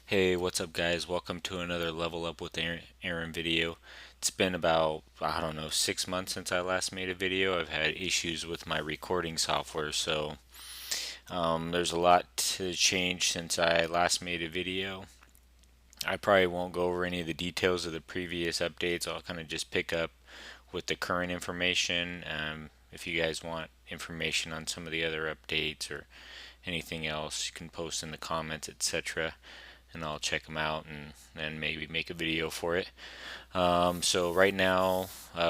Hey, what's up, guys? Welcome to another Level Up with Aaron video. It's been about, I don't know, 6 months since I last made a video. I've had issues with my recording software, so there's a lot to change since I last made a video. I probably won't go over any of the details of the previous updates. I'll kind of just pick up with the current information. If you guys want information on some of the other updates or anything else, you can post in the comments, etc., and I'll check them out and then maybe make a video for it. So right now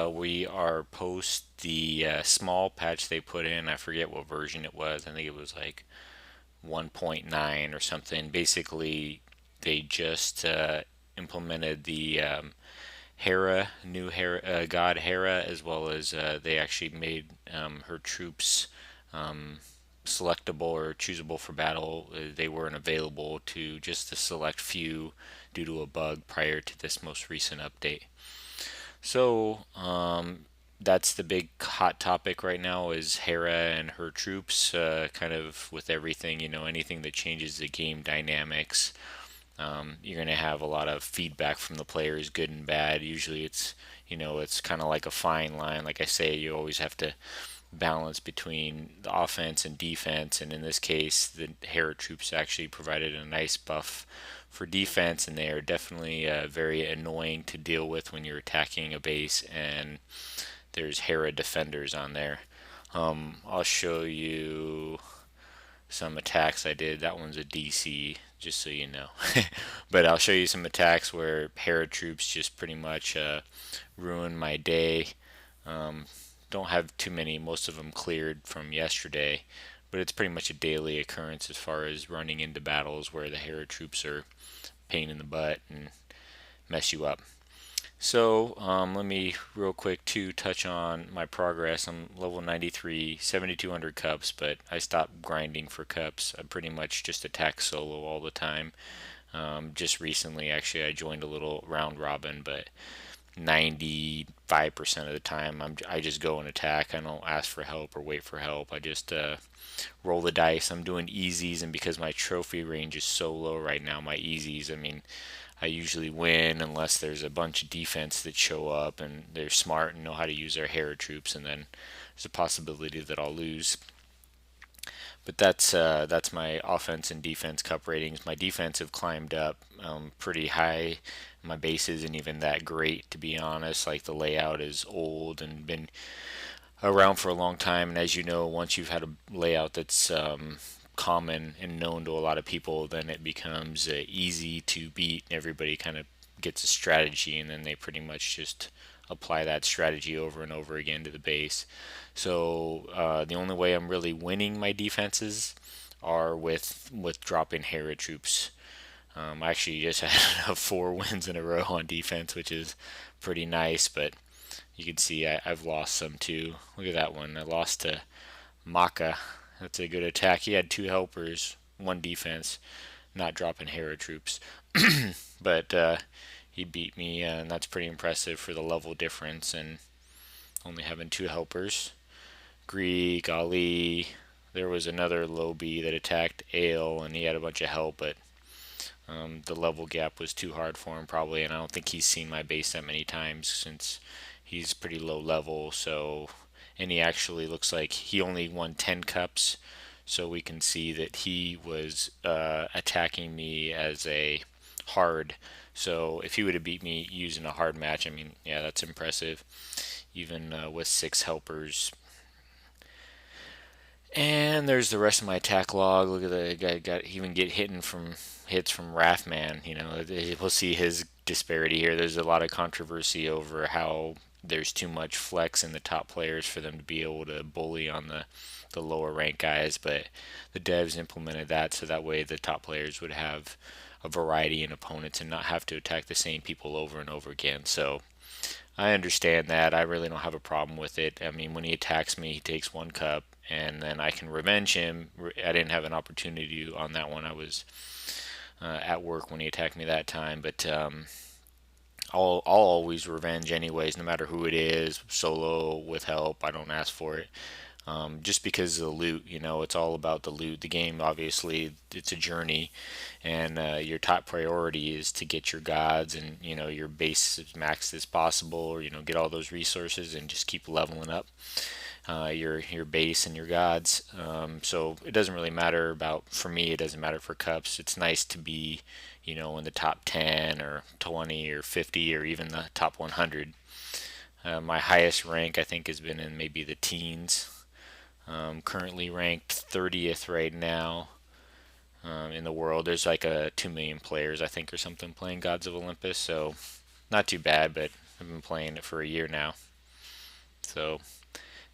we are post the small patch they put in. I forget what version it was. I think it was like 1.9 or something. Basically, they just implemented the new Hera, god Hera, as well as they actually made her troops selectable or choosable for battle. They weren't available to just a select few due to a bug prior to this most recent update. So that's the big hot topic right now is Hera and her troops. Kind of with everything, anything that changes the game dynamics. You're going to have a lot of feedback from the players, good and bad. Usually it's kind of like a fine line. Like I say, you always have to balance between the offense and defense. And in this case, the Hera troops actually provided a nice buff for defense, and they are definitely very annoying to deal with when you're attacking a base and there's Hera defenders on there. I'll show you some attacks I did. That one's a DC, just so you know. But I'll show you some attacks where Hera troops just pretty much ruined my day. Don't have too many, most of them cleared from yesterday, but it's pretty much a daily occurrence as far as running into battles where the Hera troops are pain in the butt and mess you up. So let me real quick to touch on my progress. I'm level 93, 7,200 cups, but I stopped grinding for cups. I pretty much just attack solo all the time. Just recently, actually, I joined a little round robin, but 95% of the time I just go and attack. I don't ask for help or wait for help. I just roll the dice. I'm doing easies, and because my trophy range is so low right now, my easies, I mean, I usually win unless there's a bunch of defense that show up and they're smart and know how to use their Hera troops, and then there's a possibility that I'll lose. But that's my offense and defense cup ratings. My defense have climbed up pretty high. My base isn't even that great, to be honest. Like, the layout is old and been around for a long time. And as you know, once you've had a layout that's common and known to a lot of people, then it becomes easy to beat. Everybody kind of gets a strategy, and then they pretty much just apply that strategy over and over again to the base. So the only way I'm really winning my defenses are with dropping Hera troops. I actually just had 4 wins in a row on defense, which is pretty nice. But you can see I've lost some too. Look at that one. I lost to Maka. That's a good attack. He had 2 helpers, 1 defense, not dropping Hera troops. But he beat me, and that's pretty impressive for the level difference and only having 2 helpers. Greek, Ali. There was another low B that attacked Ale, and he had a bunch of help, but the level gap was too hard for him probably, and I don't think he's seen my base that many times since he's pretty low level. So, and he actually looks like he only won 10 cups, so we can see that he was attacking me as a hard. So if he would have beat me using a hard match, I mean, yeah, that's impressive. Even with 6 helpers. And there's the rest of my attack log. Look at the guy got even get hits from Wrathman. We'll see his disparity here. There's a lot of controversy over how there's too much flex in the top players for them to be able to bully on the lower rank guys, but the devs implemented that so that way the top players would have a variety in opponents and not have to attack the same people over and over again. So I understand that. I really don't have a problem with it. I mean, when he attacks me, he takes 1 cup, and then I can revenge him. I didn't have an opportunity on that one. I was at work when he attacked me that time, but I'll always revenge anyways, no matter who it is, solo, with help. I don't ask for it. just because of the loot. It's all about the loot. The game, obviously, it's a journey, and your top priority is to get your gods and your base as maxed as possible, or get all those resources and just keep leveling up your base and your gods. So it doesn't really matter about for me. It doesn't matter for cups. It's nice to be in the top 10 or 20 or 50 or even the top 100. My highest rank I think has been in maybe the teens. Currently ranked 30th right now in the world. There's like 2 million players, I think, or something playing Gods of Olympus. So not too bad, but I've been playing it for a year now. So,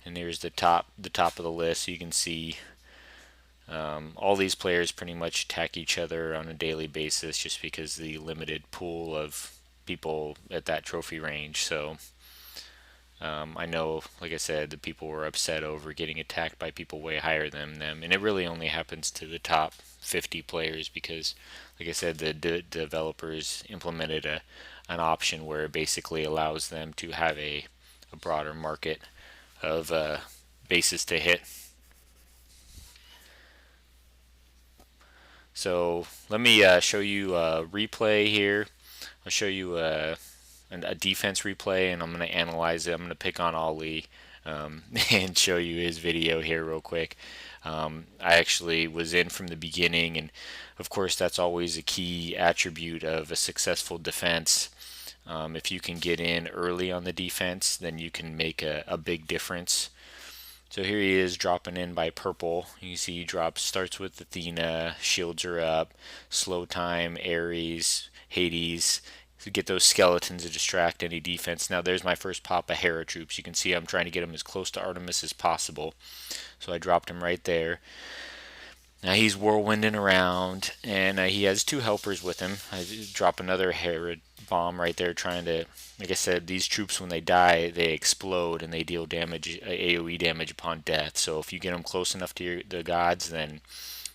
and here's the top of the list. You can see all these players pretty much attack each other on a daily basis, just because the limited pool of people at that trophy range. So I know, like I said, the people were upset over getting attacked by people way higher than them, and it really only happens to the top 50 players because, like I said, the developers implemented an option where it basically allows them to have a broader market of bases to hit. So let me show you a replay here. I'll show you a defense replay, and I'm going to analyze it. I'm going to pick on Ali and show you his video here real quick. I actually was in from the beginning, and of course that's always a key attribute of a successful defense. If you can get in early on the defense, then you can make a big difference. So here he is dropping in by purple. You see he drops, starts with Athena, shields her up, slow time, Ares, Hades, to get those skeletons to distract any defense. Now there's my first pop of Hera troops. You can see I'm trying to get him as close to Artemis as possible. So I dropped him right there. Now he's whirlwinding around, and he has 2 helpers with him. I drop another Hera bomb right there, trying to, like I said, these troops when they die, they explode and they deal damage, AoE damage upon death. So if you get them close enough to the gods, then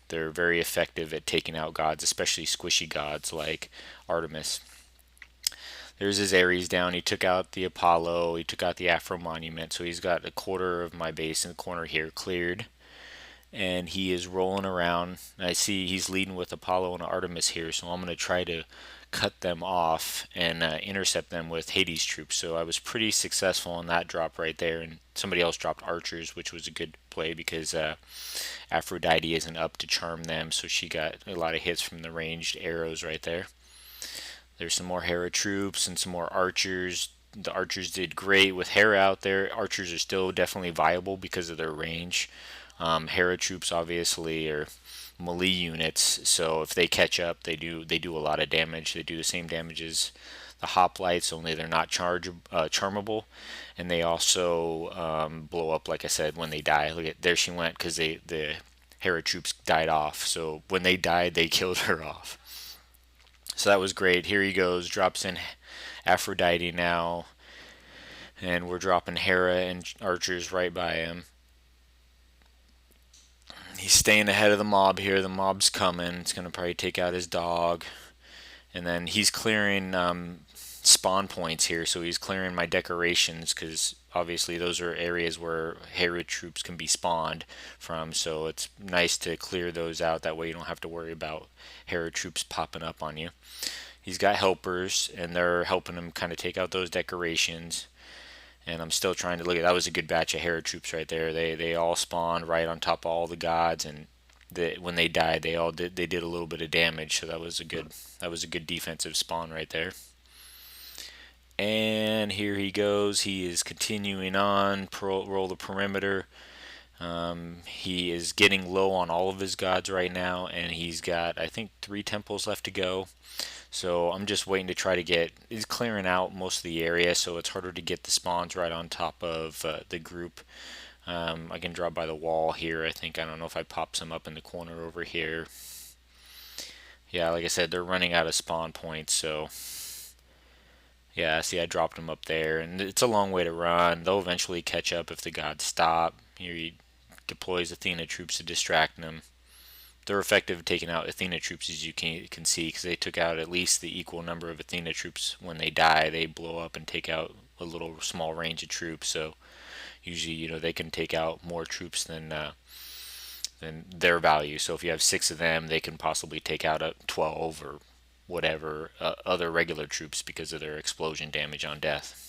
they're very effective at taking out gods, especially squishy gods like Artemis. There's his Ares down. He took out the Apollo. He took out the Afro Monument. So he's got a quarter of my base in the corner here cleared, and he is rolling around. I see he's leading with Apollo and Artemis here, so I'm going to try to cut them off and intercept them with Hades troops. So I was pretty successful on that drop right there, and somebody else dropped archers, which was a good play because Aphrodite isn't up to charm them, so she got a lot of hits from the ranged arrows right there. There's some more Hera troops and some more archers. The archers did great with Hera out there. Archers are still definitely viable because of their range. Hera troops obviously are melee units, so if they catch up, they do a lot of damage. They do the same damage as the hoplites, only they're not charmable, and they also blow up. Like I said, when they die, look at there she went because the Hera troops died off. So when they died, they killed her off. So that was great. Here he goes, drops in Aphrodite now, and we're dropping Hera and archers right by him. He's staying ahead of the mob here. The mob's coming. It's going to probably take out his dog. And then he's clearing spawn points here. So he's clearing my decorations because obviously those are areas where Hera troops can be spawned from. So it's nice to clear those out. That way you don't have to worry about Hera troops popping up on you. He's got helpers, and they're helping him kind of take out those decorations. And I'm still trying to look at that. Was a good batch of Hera troops right there. They all spawned right on top of all the gods, and when they died, they did a little bit of damage. So that was a good defensive spawn right there. And here he goes. He is continuing on. Roll the perimeter. He is getting low on all of his gods right now, and he's got, I think, 3 temples left to go. So I'm just waiting to try to get, he's clearing out most of the area, so it's harder to get the spawns right on top of the group. I can draw by the wall here, I think. I don't know if I pop some up in the corner over here. Yeah, like I said, they're running out of spawn points, so yeah, see, I dropped them up there, and it's a long way to run. They'll eventually catch up if the gods stop. Here he deploys Athena troops to distract them. They're effective at taking out Athena troops, as you can see, because they took out at least the equal number of Athena troops. When they die, they blow up and take out a little small range of troops. So, Usually, they can take out more troops than their value. So if you have six of them, they can possibly take out 12 or whatever other regular troops because of their explosion damage on death.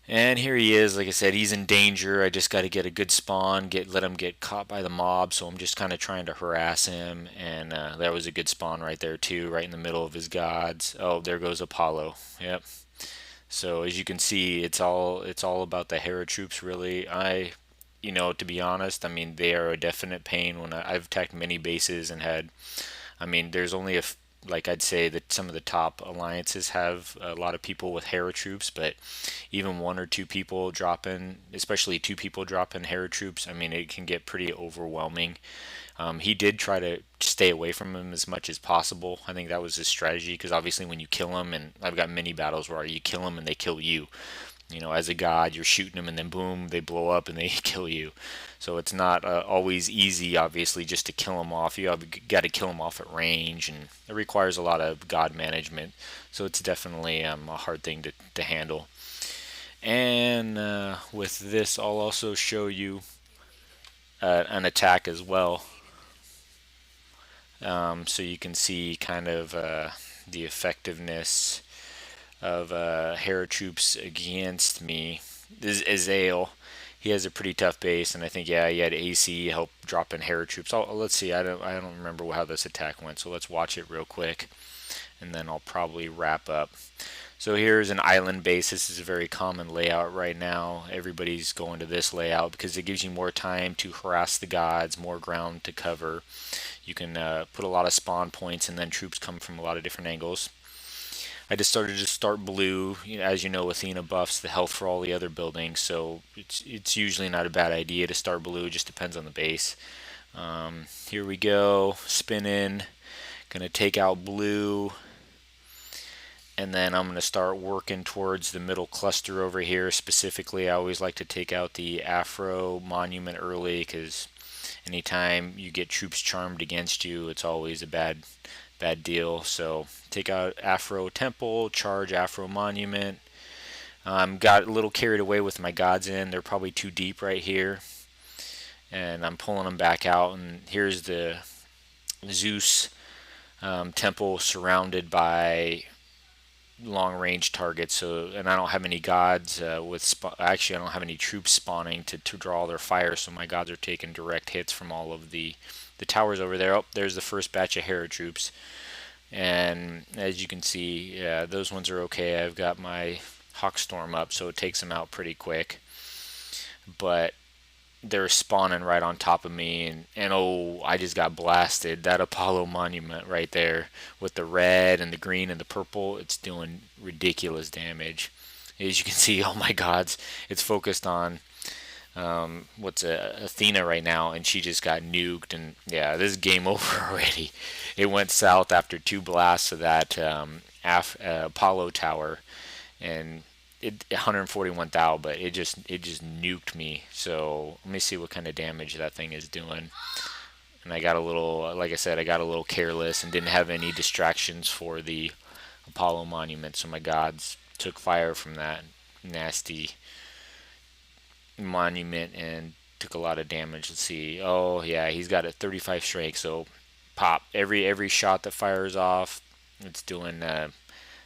And here he is. Like I said, he's in danger. I just got to get a good spawn, let him get caught by the mob. So I'm just kind of trying to harass him. And that was a good spawn right there too, right in the middle of his gods. Oh, there goes Apollo. Yep. So as you can see, it's all about the Hera troops really. To be honest, I mean they are a definite pain. I've attacked many bases and had, I mean, there's only like I'd say that some of the top alliances have a lot of people with Hera troops, but even one or two people dropping, especially two people dropping Hera troops, I mean, it can get pretty overwhelming. He did try to stay away from him as much as possible. I think that was his strategy because obviously when you kill him, and I've got many battles where you kill him and they kill you. As a god, you're shooting them and then boom, they blow up and they kill you. So it's not always easy, obviously, just to kill them off. You have got to kill them off at range, and it requires a lot of god management. So it's definitely a hard thing to handle. And with this, I'll also show you an attack as well, so you can see kind of the effectiveness of Hera troops against me. This is Azale. He has a pretty tough base, and I think he had AC help drop in Hera troops. Let's see. I don't remember how this attack went, so let's watch it real quick, and then I'll probably wrap up. So here's an island base. This is a very common layout right now. Everybody's going to this layout because it gives you more time to harass the gods, more ground to cover. You can put a lot of spawn points, and then troops come from a lot of different angles. I just started to start blue. As you know, Athena buffs the health for all the other buildings, so it's usually not a bad idea to start blue. It just depends on the base. Here we go, spin in. Gonna take out blue, and then I'm gonna start working towards the middle cluster over here. Specifically, I always like to take out the Afro monument early because anytime you get troops charmed against you, it's always a bad deal. So take out Afro Temple, charge Afro Monument. Got a little carried away with my gods in. They're probably too deep right here, and I'm pulling them back out. And here's the Zeus temple surrounded by long range targets. So, and I don't have any gods actually I don't have any troops spawning to draw their fire. So my gods are taking direct hits from all of the towers over there. Oh, there's the first batch of Hera troops. And as you can see, yeah, those ones are okay. I've got my Hawkstorm up, so it takes them out pretty quick. But they're spawning right on top of me, and oh, I just got blasted. That Apollo monument right there with the red and the green and the purple, it's doing ridiculous damage. As you can see, oh my gods, it's focused on Athena right now, and she just got nuked, and yeah, this is game over already. It went south after two blasts of that Apollo tower, and it 141 thou, but it just nuked me. So let me see what kind of damage that thing is doing. And I got a little, like I said, I got a little careless and didn't have any distractions for the Apollo monument, so my gods took fire from that nasty monument and took a lot of damage. Let's see. Oh yeah, he's got a 35 strength, so pop every shot that fires off, it's doing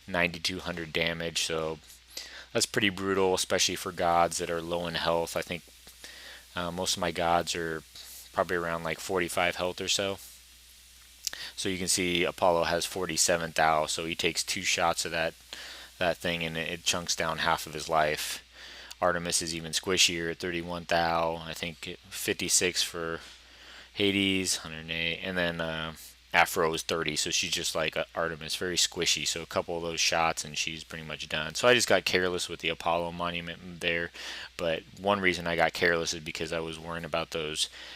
9200 damage. So that's pretty brutal, especially for gods that are low in health. I think most of my gods are probably around like 45 health or so. So you can see Apollo has 47 thou, so he takes two shots of that thing and it chunks down half of his life. Artemis is even squishier at 31 thou. I think 56 for Hades, 108, and then Afro is 30, so she's just like Artemis, very squishy. So a couple of those shots and she's pretty much done. So I just got careless with the Apollo monument there, but one reason I got careless is because I was worrying about those